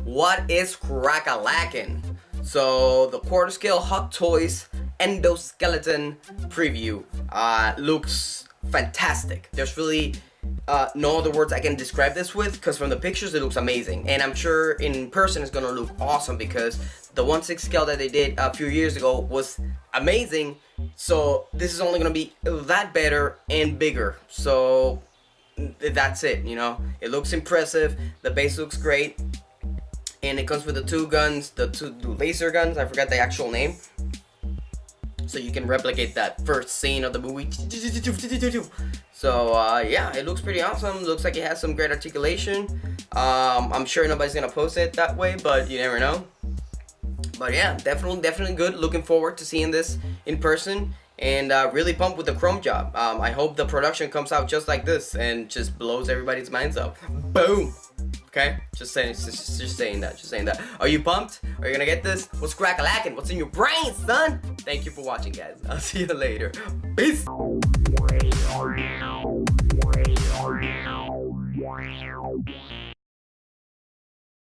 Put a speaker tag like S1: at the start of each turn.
S1: What is crack-a-lackin'? So the quarter scale Hot Toys Endoskeleton preview looks fantastic. There's really no other words I can describe this with, because from the pictures it looks amazing, and I'm sure in person it's gonna look awesome because the 1/6 scale that they did a few years ago was amazing. So this is only gonna be that better and bigger. So that's it, you know. It looks impressive. The base looks great, and it comes with the two guns, the two laser guns. I forgot the actual name. So you can replicate that first scene of the movie. So yeah, it looks pretty awesome. Looks like it has some great articulation. I'm sure nobody's gonna post it that way, but you never know. But yeah, definitely good. Looking forward to seeing this in person, and really pumped with the chrome job. I hope the production comes out just like this and just blows everybody's minds up. Boom. Okay, just saying that. Are you pumped? Are you gonna get this? What's crack-a-lackin'? What's in your brain, son? Thank you for watching, guys. I'll see you later. Peace.